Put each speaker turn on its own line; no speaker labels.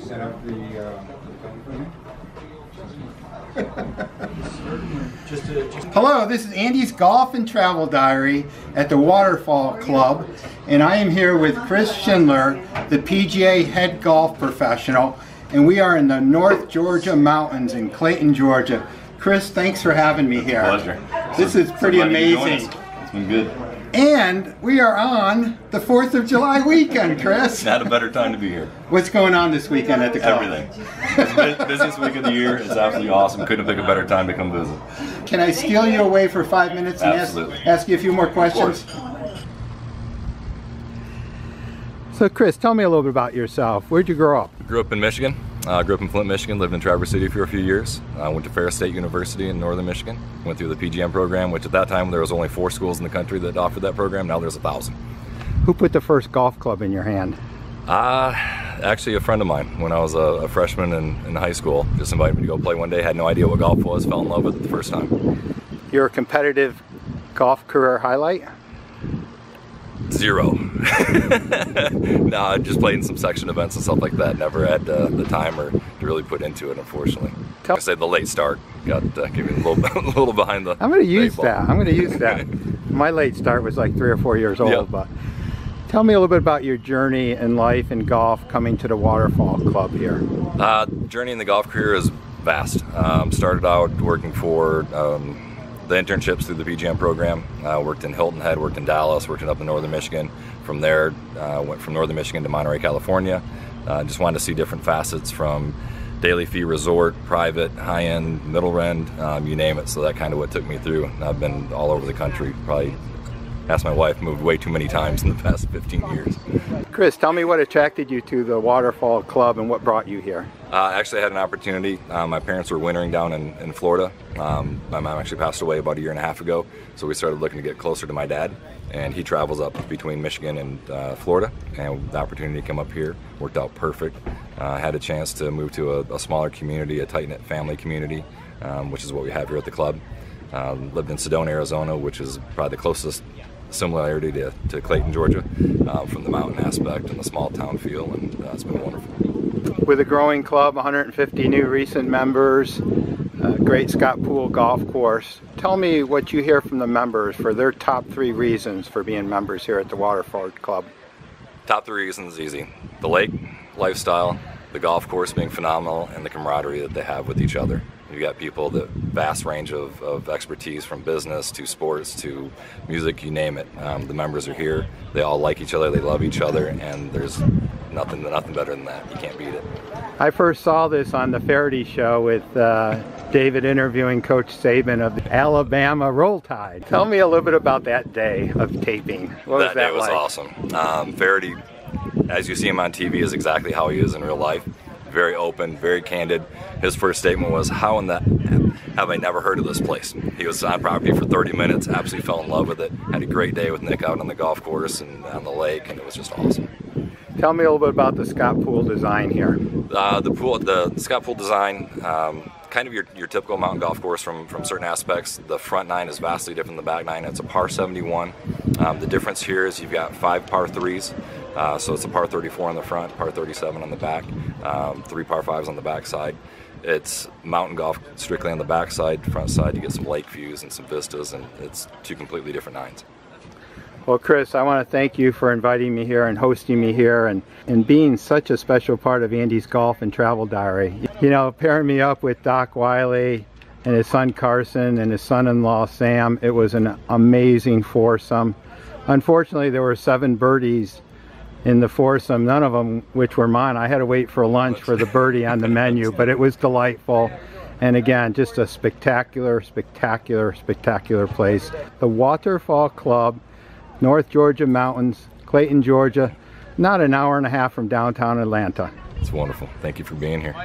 set up the Hello, this is Andy's Golf and Travel Diary at the Waterfall Club, and I am here with Chris Schindler, the PGA head golf professional, and we are in the North Georgia mountains in Clayton, Georgia. Chris, thanks for having me here.
Pleasure.
This is pretty amazing.
It's been good.
And we are on the 4th of July weekend, Chris.
Not a better time to be here.
What's going on this weekend at the club?
Everything. It's the busiest week of the year. It's absolutely awesome. Couldn't pick a better time to come visit.
Can I steal you away for 5 minutes and ask you a few more questions? So Chris, tell me a little bit about yourself. Where'd you grow up?
Grew up in Michigan. Grew up in Flint, Michigan. Lived in Traverse City for a few years. Went to Ferris State University in northern Michigan. Went through the PGM program, which at that time there was only 4 schools in the country that offered that program. Now there's 1,000.
Who put the first golf club in your hand?
Actually a friend of mine when I was a freshman in high school. Just invited me to go play one day. Had no idea what golf was. Fell in love with it the first time.
Your competitive golf career highlight?
0. No, I just played in some section events and stuff like that. Never had the time or to really put into it, unfortunately. I say the late start got gave me a little behind the.
I'm going to use that. I'm going to use that. My late start was like 3 or 4 years old, but tell me a little bit about your journey in life and golf coming to the Waterfall Club here.
Journey in the golf career is vast. Started out working for the internships through the PGM program. Worked in Hilton Head, worked in Dallas, worked up in northern Michigan. From there, went from northern Michigan to Monterey, California. Just wanted to see different facets from daily fee resort, private, high-end, middle end, you name it. So that kind of what took me through. I've been all over the country. Probably, asked my wife, moved way too many times in the past 15 years.
Chris, tell me what attracted you to the Waterfall Club and what brought you here.
Actually, I had an opportunity. My parents were wintering down in Florida. My mom actually passed away about 1.5 years ago, so we started looking to get closer to my dad. And he travels up between Michigan and Florida, and the opportunity to come up here worked out perfect. Had a chance to move to a smaller community, a tight-knit family community, which is what we have here at the club. Lived in Sedona, Arizona, which is probably the closest similarity to Clayton, Georgia, from the mountain aspect and the small town feel, and it's been wonderful.
With a growing club, 150 new recent members, great Scott Pool golf course. Tell me what you hear from the members for their top 3 reasons for being members here at the Waterfall Club.
Top 3 reasons, easy. The lake, lifestyle, the golf course being phenomenal, and the camaraderie that they have with each other. You've got people, the vast range of expertise from business to sports to music, you name it. The members are here. They all like each other, they love each other, and there's nothing better than that. You can't beat it. I first saw this on the Faraday show with David interviewing Coach Saban of the Alabama Roll Tide. Tell me a little bit about that day of taping. What was that day was
like?
Awesome. Faraday, as you see him on TV, is exactly how he is in real life. Very open, very candid. His first statement was, "How in the have I never heard of this place?" He was on property for 30 minutes, absolutely fell in love with it. Had a great day with Nick out on the golf course and on the lake, and it was just awesome.
Tell me a little bit about the Scott Pool design here.
The Scott Pool design, kind of your typical mountain golf course from certain aspects. The front 9 is vastly different than the back 9. It's a par 71. The difference here is you've got 5 par 3s. So it's a par 34 on the front, par 37 on the back, 3 par 5s on the back side. It's mountain golf strictly on the back side. Front side you get some lake views and some vistas, and it's 2 completely different 9s.
Well, Chris, I want to thank you for inviting me here and hosting me here and being such a special part of Andy's Golf and Travel Diary. You know, pairing me up with Doc Wiley and his son Carson and his son-in-law Sam, it was an amazing foursome. Unfortunately, there were 7 birdies in the foursome, none of them which were mine. I had to wait for lunch for the birdie on the menu, but it was delightful. And again, just a spectacular, spectacular, spectacular place. The Waterfall Club, North Georgia mountains, Clayton, Georgia, not an hour and a half from downtown Atlanta.
It's wonderful. Thank you for being here.